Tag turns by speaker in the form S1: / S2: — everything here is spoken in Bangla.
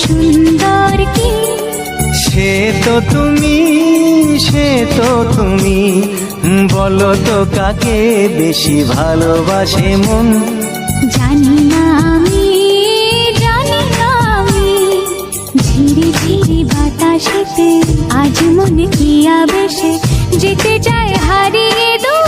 S1: সুন্দর কি
S2: সে তো তুমি, সে তো তুমি, বলো তো কাকে বেশি ভালোবাসে মন।
S1: জানি না আমি, জানি না আমি, ঝিরি ঝিরি বাতাসেতে আজ মনে কি আবেশে যেতে চায় হারিয়ে দূর।